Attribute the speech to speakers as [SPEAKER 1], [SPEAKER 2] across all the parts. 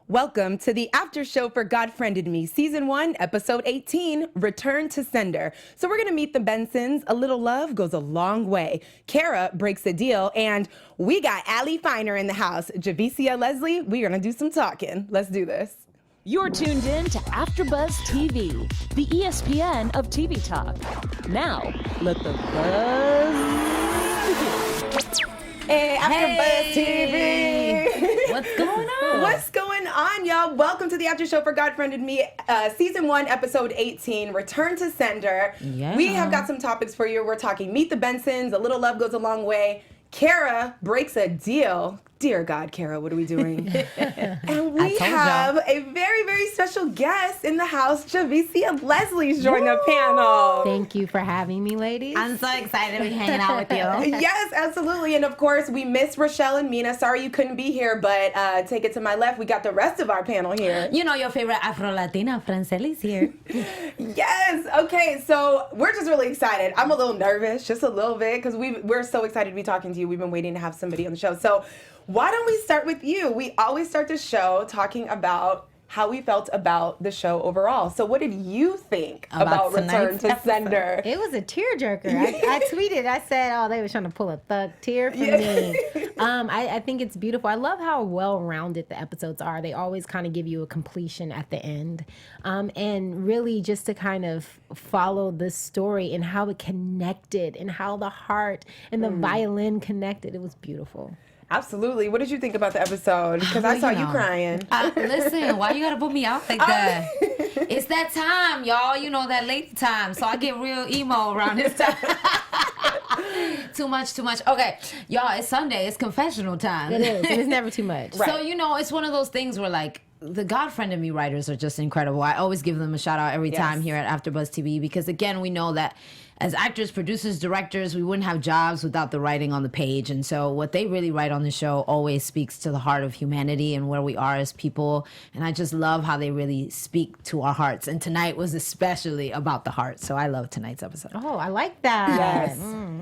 [SPEAKER 1] Welcome to the after show for God Friended Me, Season 1, Episode 18, Return to Sender. So we're going to meet the Bensons. A little love goes a long way. Cara breaks a deal, and we got Allie Finer in the house. Javicia Leslie, we're going to do some talking. Let's do this.
[SPEAKER 2] You're tuned in to AfterBuzz TV, the ESPN of TV talk. Now, let the buzz begin.
[SPEAKER 1] Hey, AfterBuzz TV.
[SPEAKER 3] What's going on?
[SPEAKER 1] What's going on, y'all? Welcome to the after show for God Friended Me, Season 1, Episode 18, Return to Sender.
[SPEAKER 3] Yeah.
[SPEAKER 1] We have got some topics for you. We're talking Meet the Bensons, A Little Love Goes a Long Way. Cara breaks a deal. Dear God, Cara, what are we doing? And we have a very, very special guest in the house. Javicia Leslie's joined the panel.
[SPEAKER 4] Thank you for having me, ladies.
[SPEAKER 3] I'm so excited to be hanging out with you.
[SPEAKER 1] Yes, absolutely. And of course, we miss Rochelle and Mina. Sorry you couldn't be here, but take it to my left. We got the rest of our panel here.
[SPEAKER 3] You know your favorite Afro-Latina, Franceli's here.
[SPEAKER 1] Yes. Okay, so we're just really excited. I'm a little nervous, just a little bit, because we're so excited to be talking to you. We've been waiting to have somebody on the show. So why don't we start with you? We always start the show talking about how we felt about the show overall. So what did you think about Return to Sender?
[SPEAKER 4] It was a tearjerker. I tweeted, I said, oh, they were trying to pull a thug tear from me. I think it's beautiful. I love how well-rounded the episodes are. They always kind of give you a completion at the end. And really just to kind of follow the story and how it connected and how the heart and the violin connected. It was beautiful.
[SPEAKER 1] Absolutely. What did you think about the episode? Because I saw you crying.
[SPEAKER 3] Listen, why you gotta put me out like that? It's that time, y'all. You know, that late time. So I get real emo around this time. Too much. Okay, y'all, it's Sunday. It's confessional time.
[SPEAKER 4] It is. And it's never too much.
[SPEAKER 3] Right. So, you know, it's one of those things where, like, the God Friended Me writers are just incredible. I always give them a shout out every time here at AfterBuzz TV because, again, we know that as actors, producers, directors, we wouldn't have jobs without the writing on the page. And so what they really write on the show always speaks to the heart of humanity and where we are as people. And I just love how they really speak to our hearts. And tonight was especially about the heart. So I love tonight's episode.
[SPEAKER 4] Oh, I like that.
[SPEAKER 1] Yes.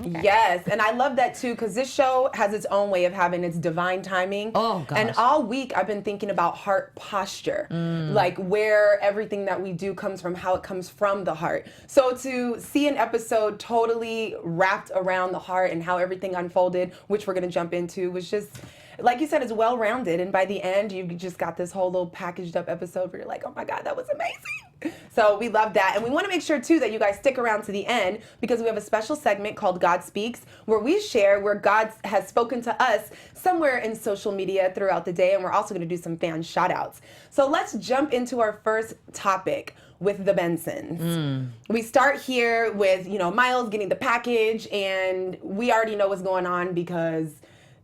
[SPEAKER 4] Okay.
[SPEAKER 1] Yes. And I love that too, because this show has its own way of having its divine timing.
[SPEAKER 3] Oh, gosh.
[SPEAKER 1] And all week I've been thinking about heart posture, like where everything that we do comes from, how it comes from the heart. So to see an episode totally wrapped around the heart and how everything unfolded, which we're going to jump into, was just, like you said, it's well-rounded. And by the end, you just got this whole little packaged up episode where you're like, oh my God, that was amazing. So we love that. And we want to make sure, too, that you guys stick around to the end because we have a special segment called God Speaks where we share where God has spoken to us somewhere in social media throughout the day. And we're also going to do some fan shout-outs. So let's jump into our first topic with the Bensons. We start here with, Miles getting the package, and we already know what's going on because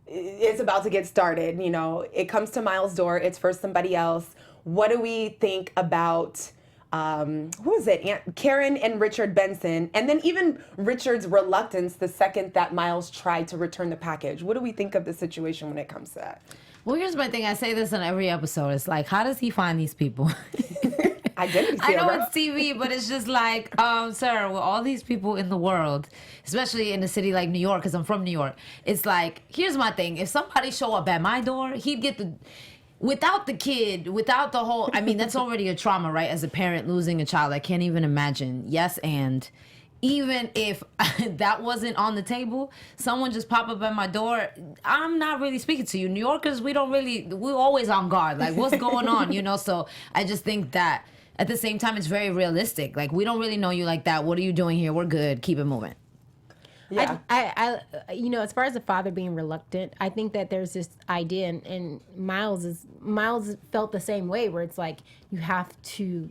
[SPEAKER 1] it's about to get started. It comes to Miles' door. It's for somebody else. What do we think about, who is it? Karen and Richard Benson, and then even Richard's reluctance the second that Miles tried to return the package. What do we think of the situation when it comes to that?
[SPEAKER 3] Well, here's my thing. I say this on every episode. It's like, how does he find these people? I know it's TV, but it's just like, sir, with all these people in the world, especially in a city like New York, because I'm from New York, it's like, here's my thing. If somebody show up at my door, he'd get without the kid, without the whole, that's already a trauma, right? As a parent losing a child, I can't even imagine. Yes, and even if that wasn't on the table, someone just pop up at my door, I'm not really speaking to you. New Yorkers, we're always on guard. Like, what's going on, So I just think that at the same time, it's very realistic. Like, we don't really know you like that. What are you doing here? We're good. Keep it moving.
[SPEAKER 1] Yeah.
[SPEAKER 4] I as far as the father being reluctant, I think that there's this idea, and Miles felt the same way, where it's like you have to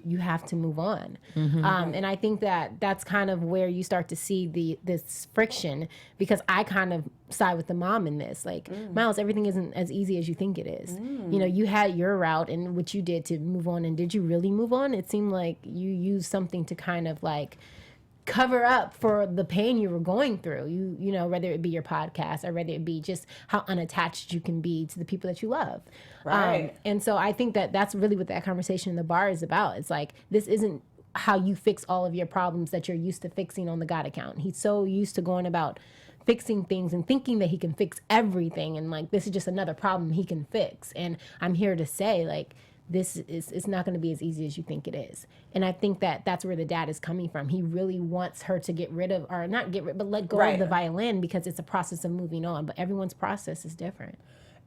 [SPEAKER 4] move on, and I think that that's kind of where you start to see this friction, because I kind of side with the mom in this. Like, Miles, everything isn't as easy as you think it is. You had your route and what you did to move on, and did you really move on? It seemed like you used something to kind of like cover up for the pain you were going through, whether it be your podcast or whether it be just how unattached you can be to the people that you love.
[SPEAKER 1] Right.
[SPEAKER 4] And so I think that that's really what that conversation in the bar is about. It's like, this isn't how you fix all of your problems that you're used to fixing on the God account. He's so used to going about fixing things and thinking that he can fix everything. And like, this is just another problem he can fix. And I'm here to say, like, it's not going to be as easy as you think it is. And I think that that's where the dad is coming from. He really wants her to get rid of, or not get rid, but let go of the violin, because it's a process of moving on. But everyone's process is different.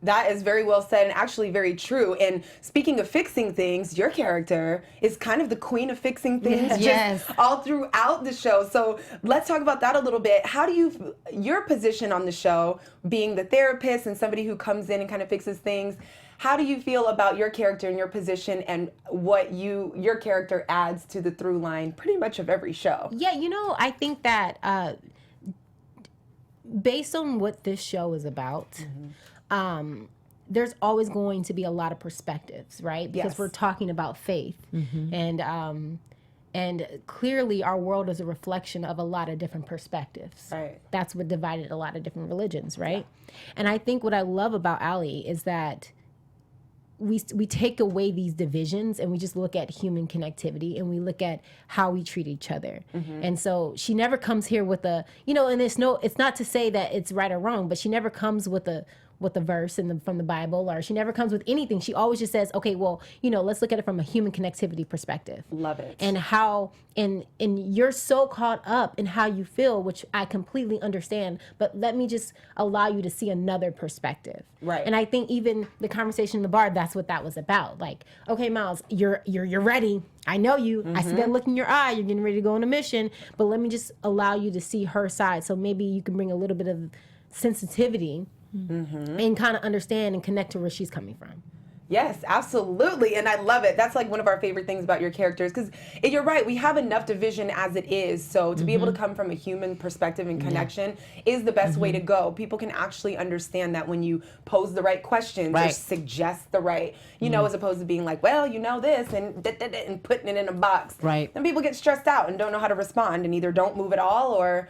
[SPEAKER 1] That is very well said, and actually very true. And speaking of fixing things, your character is kind of the queen of fixing things just all throughout the show. So let's talk about that a little bit. How do your position on the show, being the therapist and somebody who comes in and kind of fixes things, how do you feel about your character and your position and what your character adds to the through line pretty much of every show?
[SPEAKER 4] Yeah, I think that based on what this show is about, there's always going to be a lot of perspectives, right? Because we're talking about faith. And clearly our world is a reflection of a lot of different perspectives.
[SPEAKER 1] Right.
[SPEAKER 4] That's what divided a lot of different religions, right? Yeah. And I think what I love about Allie is that we take away these divisions and we just look at human connectivity and we look at how we treat each other. And so she never comes here with and it's not to say that it's right or wrong, but she never comes with a verse from the Bible, or she never comes with anything. She always just says, okay, well, let's look at it from a human connectivity perspective.
[SPEAKER 1] Love it.
[SPEAKER 4] And how, and you're so caught up in how you feel, which I completely understand, but let me just allow you to see another perspective.
[SPEAKER 1] Right.
[SPEAKER 4] And I think even the conversation in the bar, that's what that was about. Like, okay, Miles, you're ready. I know you. I see that look in your eye. You're getting ready to go on a mission, but let me just allow you to see her side. So maybe you can bring a little bit of sensitivity and kind of understand and connect to where she's coming from.
[SPEAKER 1] Yes, absolutely. And I love it. That's like one of our favorite things about your characters, because you're right, we have enough division as it is. So to be able to come from a human perspective and connection is the best way to go. People can actually understand that when you pose the right questions or suggest the right, as opposed to being like, well, this and putting it in a box.
[SPEAKER 3] Right.
[SPEAKER 1] Then people get stressed out and don't know how to respond and either don't move at all or,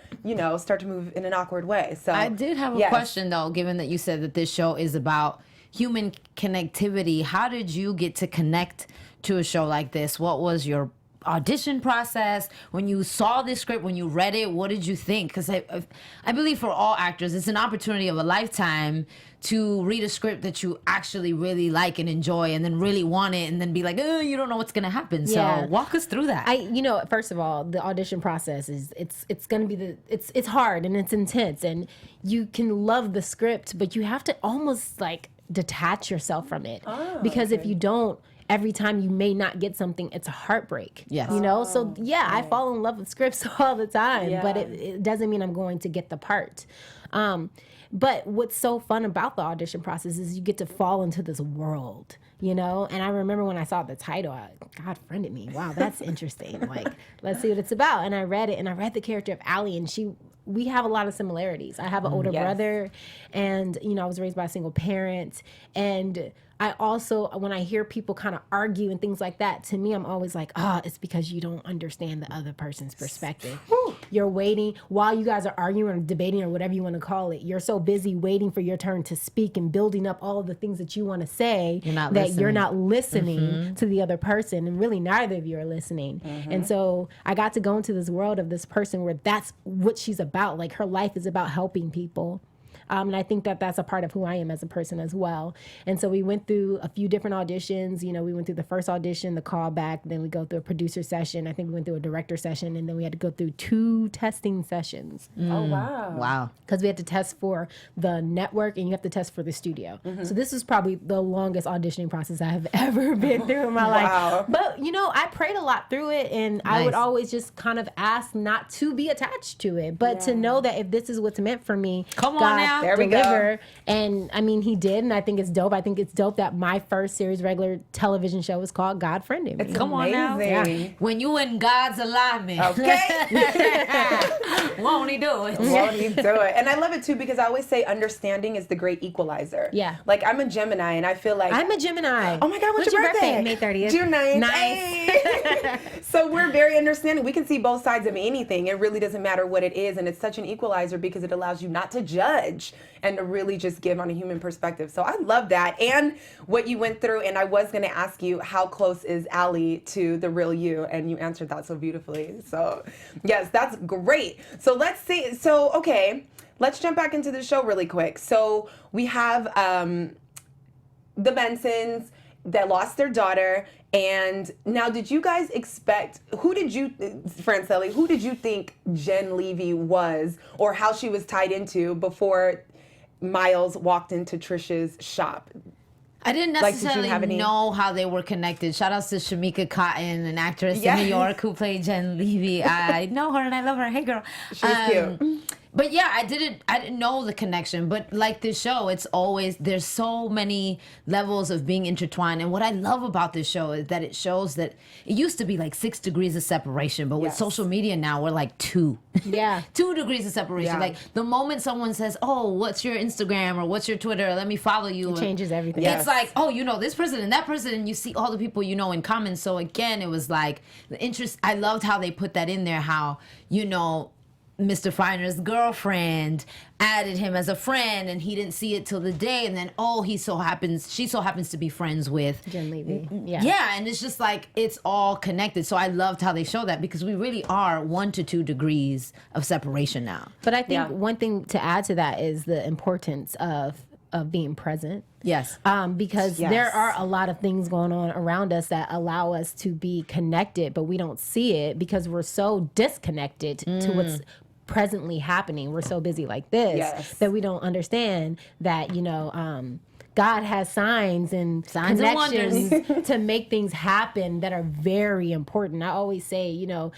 [SPEAKER 1] start to move in an awkward way. So
[SPEAKER 3] I did have a question though, given that you said that this show is about human connectivity. How did you get to connect to a show like this? What was your audition process? When you saw this script, when you read it, what did you think? Because I believe for all actors, it's an opportunity of a lifetime to read a script that you actually really like and enjoy and then really want it and then be like, oh, you don't know what's going to happen. Yeah. So walk us through that.
[SPEAKER 4] First of all, the audition process it's going to be it's hard and it's intense, and you can love the script, but you have to almost like detach yourself from it, because if you don't, every time you may not get something, it's a heartbreak. Yes. So I fall in love with scripts all the time, but it doesn't mean I'm going to get the part. But what's so fun about the audition process is you get to fall into this world, And I remember when I saw the title, God friended me. Wow, that's interesting. Like, let's see what it's about. And I read it, and I read the character of Allie, and we have a lot of similarities. I have an older brother, and I was raised by a single parent, and I also, when I hear people kind of argue and things like that, to me, I'm always like, it's because you don't understand the other person's perspective. You're waiting while you guys are arguing or debating or whatever you want to call it. You're so busy waiting for your turn to speak and building up all of the things that you want to say you're not listening to the other person, and really neither of you are listening. And so I got to go into this world of this person where that's what she's about. Like, her life is about helping people. And I think that that's a part of who I am as a person as well. And so we went through a few different auditions. We went through the first audition, the callback, then we go through a producer session. I think we went through a director session, and then we had to go through 2 testing sessions.
[SPEAKER 1] Oh, wow.
[SPEAKER 3] Wow.
[SPEAKER 4] Because we had to test for the network and you have to test for the studio. So this is probably the longest auditioning process I have ever been through in my life. But, I prayed a lot through it, and I would always just kind of ask not to be attached to it, but to know that if this is what's meant for me,
[SPEAKER 3] come on now.
[SPEAKER 1] There we
[SPEAKER 4] deliver.
[SPEAKER 1] go.
[SPEAKER 4] And I mean, he did, and I think it's dope. I think it's dope that my first series regular television show was called God Friended Me.
[SPEAKER 1] It's
[SPEAKER 3] Come on now.
[SPEAKER 1] Yeah.
[SPEAKER 3] When you in God's alignment.
[SPEAKER 1] Okay.
[SPEAKER 3] Won't he do it?
[SPEAKER 1] Won't he do it? And I love it too, because I always say understanding is the great equalizer.
[SPEAKER 4] Yeah.
[SPEAKER 1] Like, I'm a Gemini, and I feel like
[SPEAKER 4] I'm a Gemini.
[SPEAKER 1] Oh my God, what's your birthday?
[SPEAKER 4] May 30th.
[SPEAKER 1] June 9th.
[SPEAKER 4] Nice.
[SPEAKER 1] Hey. So we're very understanding. We can see both sides of anything. It really doesn't matter what it is, and it's such an equalizer because it allows you not to judge and to really just give on a human perspective. So I love that, and what you went through. And I was going to ask you, how close is Allie to the real you? And you answered that so beautifully. So yes, that's great. So let's see. So, okay, let's jump back into the show really quick. So we have the Bensons. that lost their daughter. And now, did you guys expect, Francelli, who did you think Jen Levy was, or how she was tied into before Miles walked into Trisha's shop?
[SPEAKER 3] I didn't necessarily know how they were connected. Shout outs to Shamika Cotton, an actress in New York who played Jen Levy. I know her and I love her. Hey, girl.
[SPEAKER 1] She's cute.
[SPEAKER 3] But yeah, I didn't know the connection. But like this show, it's always, there's so many levels of being intertwined. And what I love about this show is that it shows that it used to be like 6 degrees of separation, but with social media now, we're like 2.
[SPEAKER 4] Yeah.
[SPEAKER 3] 2 degrees of separation.
[SPEAKER 1] Yeah.
[SPEAKER 3] Like the moment someone says, oh, what's your Instagram or what's your Twitter? Let me follow you.
[SPEAKER 4] It changes everything.
[SPEAKER 3] It's like, oh, you know, this person and that person, and you see all the people you know in common. So again, it was like the interest. I loved how they put that in there, how, you know, Mr. Finer's girlfriend added him as a friend, and he didn't see it till the day, and then she so happens to be friends with
[SPEAKER 4] Jen Levy.
[SPEAKER 3] Yeah, and it's just like it's all connected. So I loved how they show that, because we really are 1 to 2 degrees of separation now.
[SPEAKER 4] But I think one thing to add to that is the importance of being present.
[SPEAKER 3] Yes.
[SPEAKER 4] Because there are a lot of things going on around us that allow us to be connected, but we don't see it because we're so disconnected to what's presently happening. We're so busy like this that we don't understand that, you know, God has signs and connections to make things happen that are very important. I always say, you know,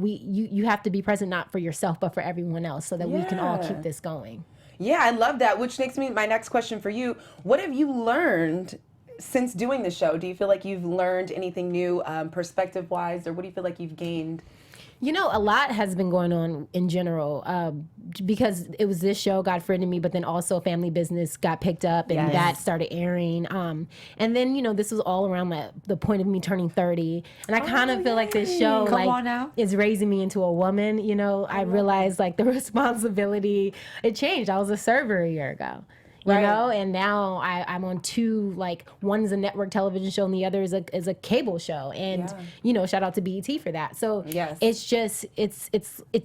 [SPEAKER 4] you have to be present not for yourself, but for everyone else, so that we can all keep this going.
[SPEAKER 1] Yeah, I love that, which makes me my next question for you. What have you learned since doing the show? Do you feel like you've learned anything new perspective-wise, or what do you feel like you've gained?
[SPEAKER 4] You know, a lot has been going on in general because it was this show, God Friended Me, but then also Family Business got picked up and that started airing. And then, you know, this was all around the point of me turning 30. And I kind of feel like this show is raising me into a woman. You know, I realized like the responsibility, it changed. I was a server a year ago. You know, and now I'm on 2, like one is a network television show and the other is a cable show. And, you know, shout out to BET for that. So it's just, it's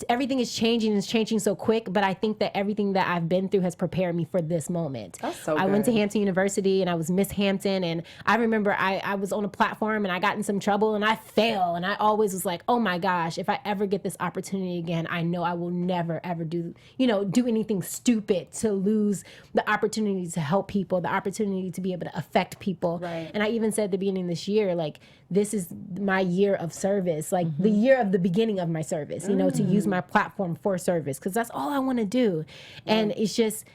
[SPEAKER 4] everything is changing. It's changing so quick. But I think that everything that I've been through has prepared me for this moment.
[SPEAKER 1] That's so
[SPEAKER 4] I went to Hampton University and I was Miss Hampton. And I remember I was on a platform and I got in some trouble and I fell. And I always was like, oh my gosh, if I ever get this opportunity again, I know I will never, ever do anything stupid to lose the opportunity to help people, the opportunity to be able to affect people. And I even said at the beginning of this year, like, this is my year of service, like the year of the beginning of my service, you know, to use my platform for service, because that's all I want to do. And it's just,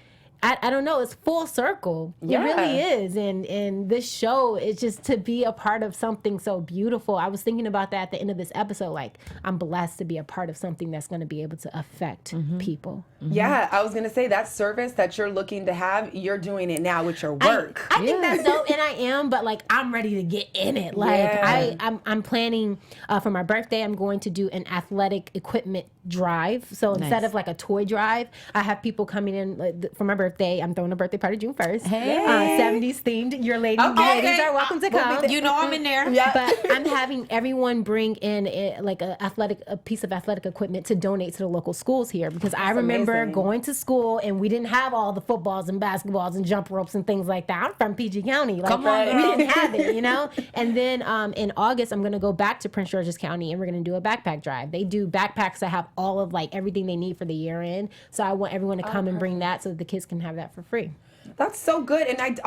[SPEAKER 4] I don't know, it's full circle. It really is. And this show is just to be a part of something so beautiful. I was thinking about that at the end of this episode. Like, I'm blessed to be a part of something that's going to be able to affect people.
[SPEAKER 1] Yeah, I was going to say that service that you're looking to have, you're doing it now with your work.
[SPEAKER 4] I think that's dope, and I am, but like, I'm ready to get in it. Like, I'm planning for my birthday, I'm going to do an athletic equipment drive. So instead of like a toy drive, I have people coming in for my birthday. I'm throwing a birthday party June 1st. 70s themed. Your ladies are welcome to come.
[SPEAKER 3] You know I'm in there.
[SPEAKER 4] But I'm having everyone bring in a piece of athletic equipment to donate to the local schools here, because I remember going to school and we didn't have all the footballs and basketballs and jump ropes and things like that. I'm from PG County. Like, we didn't have it, you know? And then in August, I'm going to go back to Prince George's County and we're going to do a backpack drive. They do backpacks that have all of like everything they need for the year end. So I want everyone to come and bring that so that the kids can have that for free.
[SPEAKER 1] That's so good. And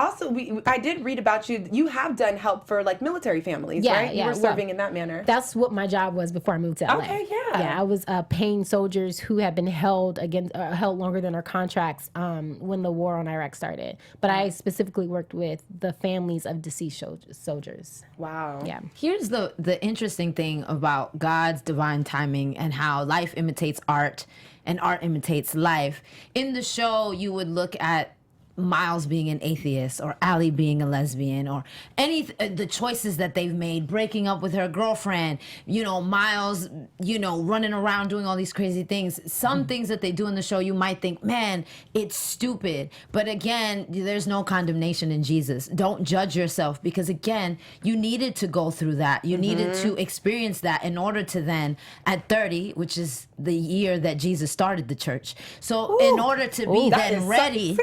[SPEAKER 1] I did read about you. You have done help for like military families, right? You were serving in that manner.
[SPEAKER 4] That's what my job was before I moved to LA.
[SPEAKER 1] Okay, yeah.
[SPEAKER 4] Yeah, I was paying soldiers who had been held longer than their contracts when the war on Iraq started. But I specifically worked with the families of deceased soldiers.
[SPEAKER 1] Wow.
[SPEAKER 4] Yeah.
[SPEAKER 3] Here's the interesting thing about God's divine timing and how life imitates art and art imitates life. In the show, you would look at Miles being an atheist or Allie being a lesbian or the choices that they've made, breaking up with her girlfriend, you know, Miles, you know, running around doing all these crazy things. Some things that they do in the show, you might think, man, it's stupid. But again, there's no condemnation in Jesus. Don't judge yourself, because again, you needed to go through that. You needed to experience that in order to then, at 30, which is the year that Jesus started the church. So in order to be then ready,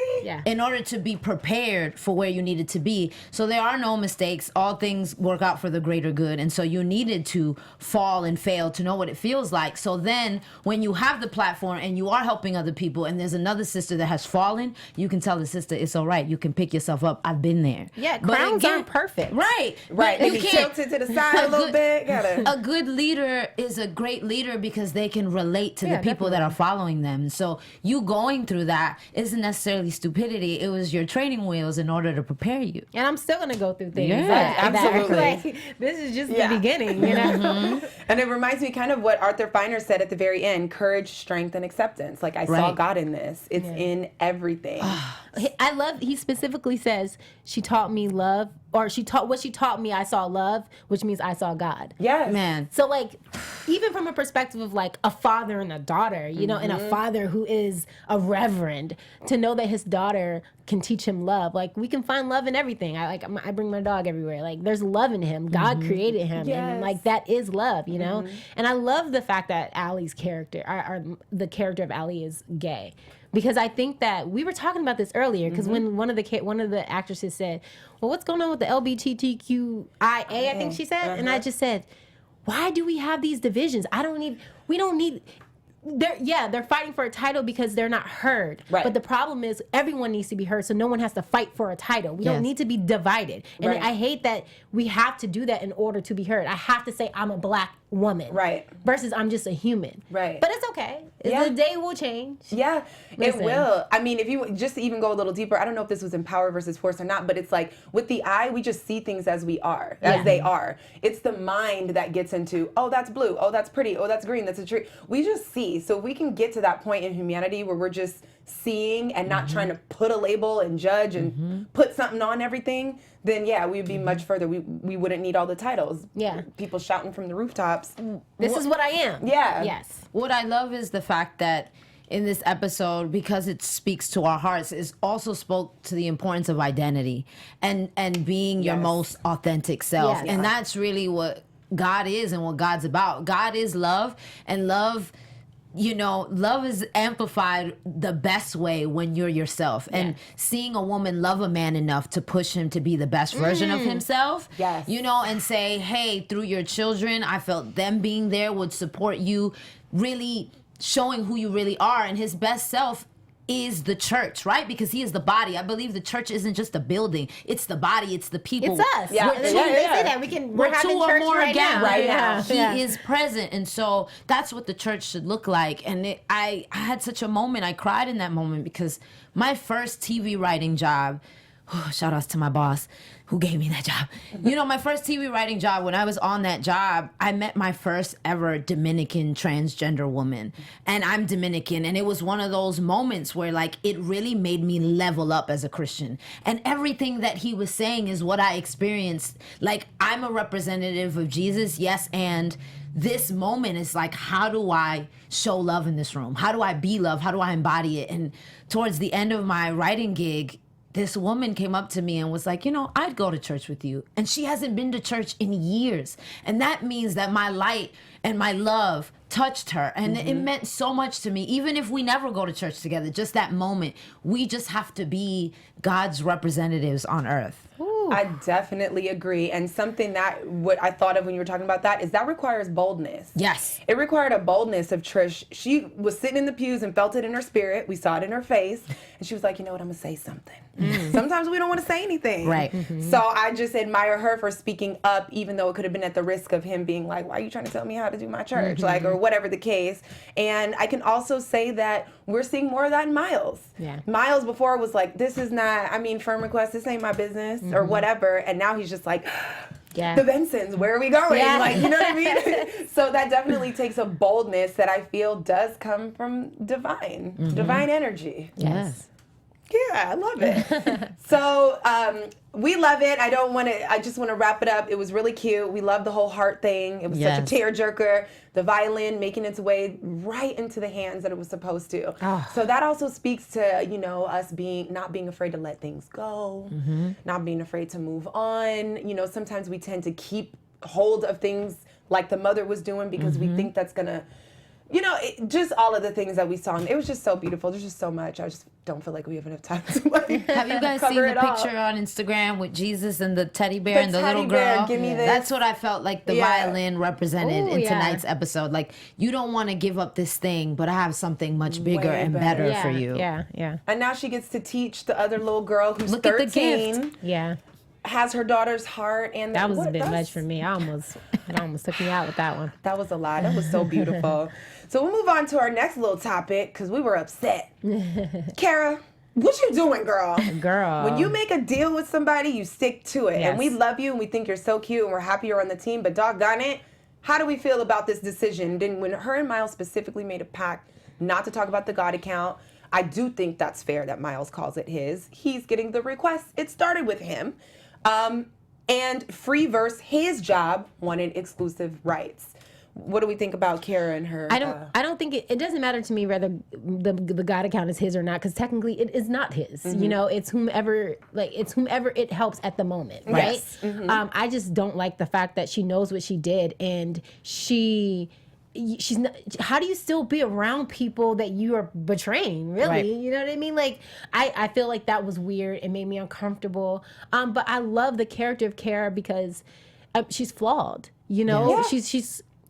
[SPEAKER 3] in order order to be prepared for where you needed to be. So there are no mistakes. All things work out for the greater good. And so you needed to fall and fail to know what it feels like. So then when you have the platform and you are helping other people and there's another sister that has fallen, you can tell the sister, it's all right. You can pick yourself up. I've been there.
[SPEAKER 4] Yeah, crowns aren't perfect.
[SPEAKER 3] Right.
[SPEAKER 1] Right.
[SPEAKER 3] You
[SPEAKER 1] Maybe
[SPEAKER 3] can't
[SPEAKER 1] tilt it to the side a little bit.
[SPEAKER 3] A good leader is a great leader because they can relate to the people that are following them. So you going through that isn't necessarily stupidity. It was your training wheels in order to prepare you.
[SPEAKER 4] And I'm still gonna go through things.
[SPEAKER 3] Yeah,
[SPEAKER 1] absolutely.
[SPEAKER 4] Like, this is just the beginning, you know.
[SPEAKER 1] And it reminds me kind of what Arthur Feiner said at the very end: courage, strength, and acceptance. Like, I saw God in this. It's in everything.
[SPEAKER 4] I love. He specifically says she taught me love, or she taught me. I saw love, which means I saw God.
[SPEAKER 1] Yes,
[SPEAKER 3] man.
[SPEAKER 4] So like, even from a perspective of like a father and a daughter, you know, and a father who is a reverend, to know that his daughter can teach him love. Like, we can find love in everything. I bring my dog everywhere. Like, there's love in him. God created him, and like that is love, you know. And I love the fact that Allie's character, the character of Allie, is gay. Because I think that we were talking about this earlier. Because when one of the actresses said, "Well, what's going on with the LGBTQIA?" I think she said, and I just said, "Why do we have these divisions? We don't need." They're fighting for a title because they're not heard. Right. But the problem is everyone needs to be heard, so no one has to fight for a title. We don't need to be divided. And I hate that we have to do that in order to be heard. I have to say I'm a black woman. Right. Versus I'm just a human. Right. But it's okay. The day will change.
[SPEAKER 1] Yeah, it will. I mean, if you just even go a little deeper, I don't know if this was in Power versus Force or not, but it's like with the eye, we just see things as we are, as they are. It's the mind that gets into, oh, that's blue, oh, that's pretty, oh, that's green, that's a tree. We just see. So if we can get to that point in humanity where we're just seeing and not trying to put a label and judge and put something on everything, then we'd be much further. We wouldn't need all the titles. Yeah. People shouting from the rooftops.
[SPEAKER 4] This is what I am.
[SPEAKER 1] Yeah.
[SPEAKER 4] Yes.
[SPEAKER 3] What I love is the fact that in this episode, because it speaks to our hearts, it also spoke to the importance of identity and being your most authentic self. And that's really what God is and what God's about. God is love, and love, you know, love is amplified the best way when you're yourself. And seeing a woman love a man enough to push him to be the best version of himself, you know, and say, hey, through your children, I felt them being there would support you, really showing who you really are. And his best self is the church, right? Because he is the body. I believe the church isn't just a building. It's the body. It's the people.
[SPEAKER 4] It's us. Yeah. They say that. We're having church right now.
[SPEAKER 3] He is present. And so that's what the church should look like. And I had such a moment. I cried in that moment because my first TV writing job, shout outs to my boss who gave me that job. You know, my first TV writing job, when I was on that job, I met my first ever Dominican transgender woman. And I'm Dominican. And it was one of those moments where, like, it really made me level up as a Christian. And everything that he was saying is what I experienced. Like, I'm a representative of Jesus, yes, and this moment is like, how do I show love in this room? How do I be love? How do I embody it? And towards the end of my writing gig, this woman came up to me and was like, you know, I'd go to church with you. And she hasn't been to church in years. And that means that my light and my love touched her. And it meant so much to me. Even if we never go to church together, just that moment, we just have to be God's representatives on earth.
[SPEAKER 1] Ooh. I definitely agree. And something that what I thought of when you were talking about that is that requires boldness.
[SPEAKER 3] Yes.
[SPEAKER 1] It required a boldness of Trish. She was sitting in the pews and felt it in her spirit. We saw it in her face. And she was like, you know what, I'm going to say something. Sometimes we don't want to say anything.
[SPEAKER 3] Right.
[SPEAKER 1] So I just admire her for speaking up, even though it could have been at the risk of him being like, why are you trying to tell me how to do my church? Like, or whatever the case. And I can also say that we're seeing more of that in Miles. Yeah. Miles before was like, this is not, I mean, firm request, this ain't my business or whatever. And now he's just like, the Bensons, where are we going? Yeah. Like, you know what I mean? So that definitely takes a boldness that I feel does come from divine energy.
[SPEAKER 3] Yes.
[SPEAKER 1] Yeah, I love it. So we love it. I just want to wrap it up. It was really cute. We love the whole heart thing. It was such a tearjerker. The violin making its way right into the hands that it was supposed to. Oh. So that also speaks to, you know, us not being afraid to let things go, not being afraid to move on. You know, sometimes we tend to keep hold of things like the mother was doing because we think that's going to Just all of the things that we saw. It was just so beautiful. There's just so much. I just don't feel like we have enough time to
[SPEAKER 3] Have you guys seen the picture on Instagram with Jesus and the teddy bear and the little girl?
[SPEAKER 1] Give me this.
[SPEAKER 3] That's what I felt like the violin represented in tonight's episode. Like, you don't want to give up this thing, but I have something much bigger and better for you.
[SPEAKER 4] Yeah.
[SPEAKER 1] And now she gets to teach the other little girl who's
[SPEAKER 3] Look
[SPEAKER 1] 13.
[SPEAKER 3] At the gift.
[SPEAKER 4] Yeah.
[SPEAKER 1] Has her daughter's heart, and
[SPEAKER 4] that was a bit much for me. It almost took me out with that one.
[SPEAKER 1] That was a lot. That was so beautiful. So we'll move on to our next little topic because we were upset. Cara, what you doing, girl?
[SPEAKER 4] Girl.
[SPEAKER 1] When you make a deal with somebody, you stick to it.
[SPEAKER 4] Yes.
[SPEAKER 1] And we love you and we think you're so cute and we're happy you're on the team, but doggone it, how do we feel about this decision? Then when her and Miles specifically made a pact not to talk about the God account, I do think that's fair that Miles calls it his. He's getting the request. It started with him. And Free versus his job wanted exclusive rights. What do we think about Cara and her?
[SPEAKER 4] I don't think it doesn't matter to me whether the God account is his or not, because technically it is not his. It's whomever it helps at the moment, right? Yes. I just don't like the fact that she knows what she did, and she's not, how do you still be around people that you are betraying, really?
[SPEAKER 3] Right.
[SPEAKER 4] You know what I mean? Like, I feel like that was weird. It made me uncomfortable. But I love the character of Cara because she's flawed.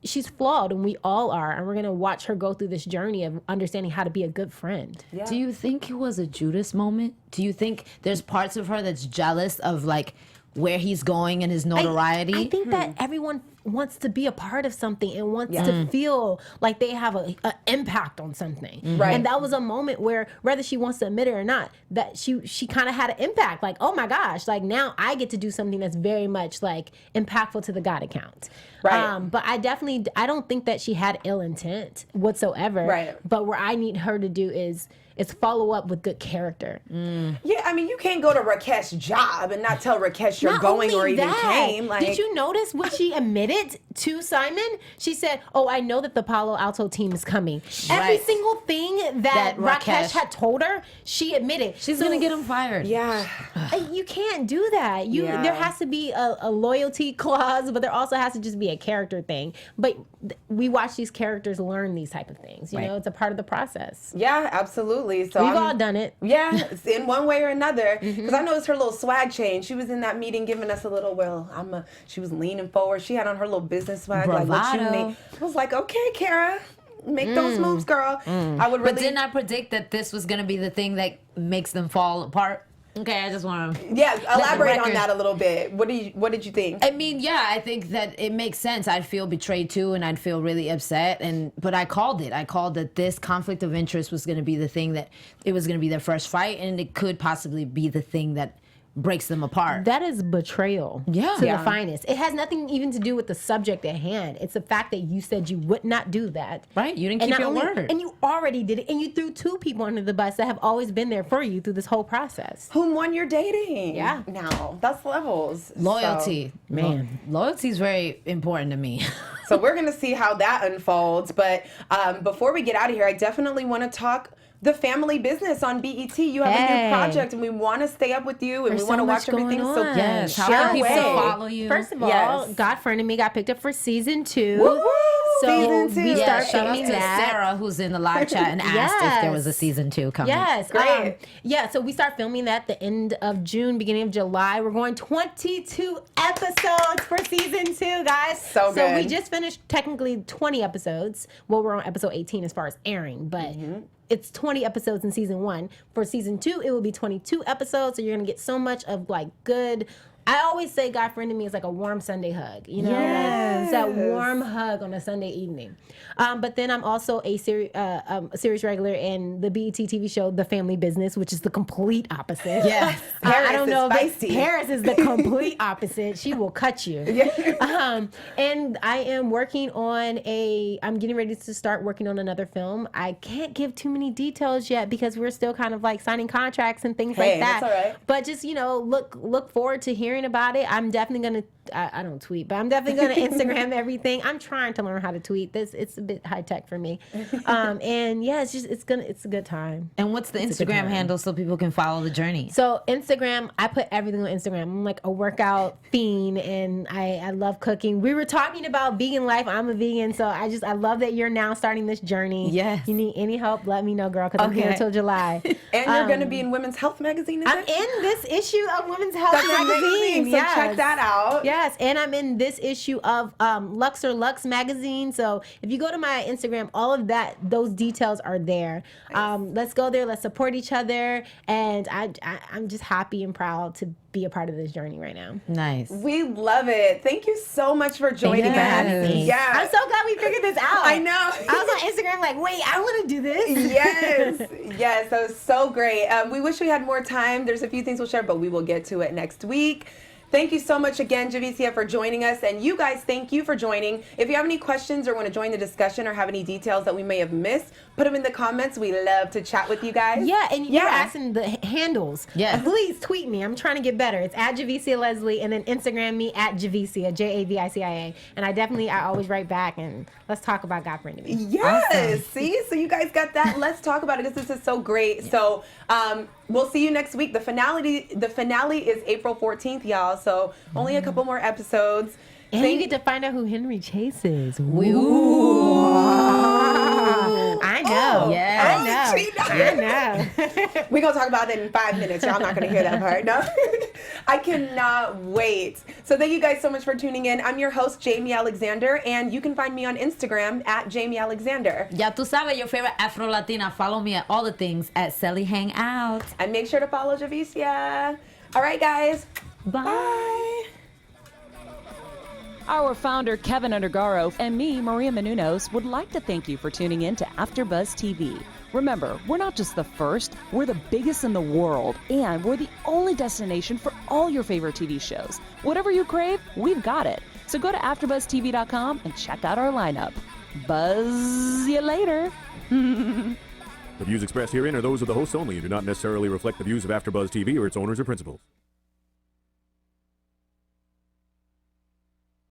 [SPEAKER 4] She's flawed, and we all are, and we're gonna watch her go through this journey of understanding how to be a good friend.
[SPEAKER 3] Yeah. Do you think it was a Judas moment? Do you think there's parts of her that's jealous of like where he's going and his notoriety?
[SPEAKER 4] I think that everyone wants to be a part of something and wants to feel like they have an impact on something.
[SPEAKER 1] Right.
[SPEAKER 4] And that was a moment where, whether she wants to admit it or not, that she kind of had an impact. Like, oh my gosh, like now I get to do something that's very much like impactful to the God account.
[SPEAKER 1] Right.
[SPEAKER 4] But I don't think that she had ill intent whatsoever.
[SPEAKER 1] Right.
[SPEAKER 4] But where I need her to do is follow up with good character.
[SPEAKER 1] Yeah, I mean, you can't go to Rakesh's job and not tell Rakesh you're
[SPEAKER 4] Not
[SPEAKER 1] going or
[SPEAKER 4] only
[SPEAKER 1] even
[SPEAKER 4] that,
[SPEAKER 1] came. Like,
[SPEAKER 4] did you notice what she admitted to Simon? She said, "Oh, I know that the Palo Alto team is coming." Every single thing that Rakesh had told her, she admitted.
[SPEAKER 3] She's gonna get him fired.
[SPEAKER 1] Yeah.
[SPEAKER 4] You can't do that. There has to be a loyalty clause, but there also has to just be a character thing. But we watch these characters learn these type of things. You know, it's a part of the process.
[SPEAKER 1] Yeah, absolutely. So
[SPEAKER 4] We've all done it.
[SPEAKER 1] Yeah, in one way or another. Because I noticed her little swag change. She was in that meeting giving us a little, she was leaning forward. She had on her little business swag.
[SPEAKER 3] Bravado.
[SPEAKER 1] Like, what you made. I was like, okay, Cara, make those moves, girl. I would really.
[SPEAKER 3] But didn't I predict that this was going to be the thing that makes them fall apart? Okay, I just want to...
[SPEAKER 1] Yeah, elaborate on that a little bit. What did you think?
[SPEAKER 3] I mean, I think that it makes sense. I'd feel betrayed too, and I'd feel really upset. But I called it. I called that this conflict of interest was going to be the thing that... It was going to be their first fight, and it could possibly be the thing that breaks them apart.
[SPEAKER 4] That is betrayal to the finest. It has nothing even to do with the subject at hand. It's the fact that you said you would not do that.
[SPEAKER 3] Right, you didn't keep your word.
[SPEAKER 4] And you already did it, and you threw two people under the bus that have always been there for you through this whole process.
[SPEAKER 1] Whom one you're dating.
[SPEAKER 4] Yeah.
[SPEAKER 1] Now, that's levels.
[SPEAKER 3] Loyalty.
[SPEAKER 1] So,
[SPEAKER 4] man.
[SPEAKER 3] Loyalty is very important to me.
[SPEAKER 1] So we're going to see how that unfolds. But before we get out of here, I definitely want to talk the family business on BET. You have a new project, and we want to stay up with you, and we want to watch everything. So
[SPEAKER 3] yes, how
[SPEAKER 1] share
[SPEAKER 3] can people
[SPEAKER 1] away.
[SPEAKER 3] follow you?
[SPEAKER 4] First of all, God Friend and Me got picked up for season 2.
[SPEAKER 1] Woo-woo!
[SPEAKER 4] So
[SPEAKER 1] Season 2.
[SPEAKER 4] we start
[SPEAKER 3] Shout out
[SPEAKER 4] filming
[SPEAKER 3] to
[SPEAKER 4] that.
[SPEAKER 3] Sarah, who's in the live chat and asked if there was a season 2 coming.
[SPEAKER 4] Yes,
[SPEAKER 1] Great.
[SPEAKER 4] So we start filming that the end of June, beginning of July. We're going 22 episodes for season 2, guys.
[SPEAKER 1] So good.
[SPEAKER 4] So we just finished technically 20 episodes. Well, we're on episode 18 as far as airing, but it's 20 episodes in season 1. For season 2, it will be 22 episodes. So you're gonna get so much of like good. I always say God Friend to Me is like a warm Sunday hug. You know, like, it's that warm hug on a Sunday evening. But then I'm also a series regular in the BET TV show The Family Business, which is the complete opposet.
[SPEAKER 3] Yes.
[SPEAKER 4] I don't know if
[SPEAKER 1] spicy.
[SPEAKER 4] Paris is the complete opposite. She will cut you. And I am working on I'm getting ready to start working on another film. I can't give too many details yet because we're still kind of like signing contracts and things like that.
[SPEAKER 1] That's all right.
[SPEAKER 4] But just, look forward to hearing about it. I'm definitely going to I don't tweet, but I'm definitely going to Instagram everything. I'm trying to learn how to tweet. It's a bit high tech for me. And yeah, it's a good time.
[SPEAKER 3] And what's the Instagram handle so people can follow the journey?
[SPEAKER 4] So Instagram, I put everything on Instagram. I'm like a workout fiend, and I love cooking. We were talking about vegan life. I'm a vegan, so I love that you're now starting this journey.
[SPEAKER 3] Yes.
[SPEAKER 4] You need any help, let me know, girl, because I'm here until July.
[SPEAKER 1] And you're going to be in Women's Health magazine,
[SPEAKER 4] I'm in this issue of Women's Health magazine.
[SPEAKER 1] Amazing. So check that out.
[SPEAKER 4] Yes, and I'm in this issue of Lux magazine. So if you go to my Instagram, all of those details are there. Nice. Let's go there. Let's support each other. And I'm just happy and proud to be a part of this journey right now.
[SPEAKER 3] Nice.
[SPEAKER 1] We love it. Thank you so much for joining us.
[SPEAKER 4] Yeah. I'm so glad we figured this out.
[SPEAKER 1] I know.
[SPEAKER 4] I was on Instagram like, wait, I want to do this.
[SPEAKER 1] Yes, that was so great. We wish we had more time. There's a few things we'll share, but we will get to it next week. Thank you so much again, Javicia, for joining us. And you guys, thank you for joining. If you have any questions or want to join the discussion or have any details that we may have missed, put them in the comments. We love to chat with you guys.
[SPEAKER 4] Yeah, and you're asking the handles.
[SPEAKER 3] Yeah.
[SPEAKER 4] Please tweet me. I'm trying to get better. It's at Javicia Leslie, and then Instagram me at Javicia, Javicia. And I always write back, and let's talk about God Friended Me.
[SPEAKER 1] Yes. Awesome. See? So you guys got that. Let's talk about it because this is so great. Yeah. So we'll see you next week. The finale is April 14th, y'all. So only a couple more episodes.
[SPEAKER 4] And you get to find out who Henry Chase is.
[SPEAKER 3] Ooh.
[SPEAKER 4] I know.
[SPEAKER 3] Yeah.
[SPEAKER 4] I know.
[SPEAKER 1] We're going to talk about that in 5 minutes. Y'all not going to hear that part. No? I cannot wait. So thank you guys so much for tuning in. I'm your host, Jamie Alexander, and you can find me on Instagram at Jamie Alexander.
[SPEAKER 3] Ya tú sabes, your favorite Afro-Latina. Follow me at all the things at Selly Hangout.
[SPEAKER 1] And make sure to follow Javicia. All right, guys. Bye.
[SPEAKER 2] Our founder, Keven Undergaro, and me, Maria Menounos, would like to thank you for tuning in to AfterBuzz TV. Remember, we're not just the first, we're the biggest in the world, and we're the only destination for all your favorite TV shows. Whatever you crave, we've got it. So go to AfterBuzzTV.com and check out our lineup. Buzz you later.
[SPEAKER 5] The views expressed herein are those of the hosts only and do not necessarily reflect the views of AfterBuzz TV or its owners or principals.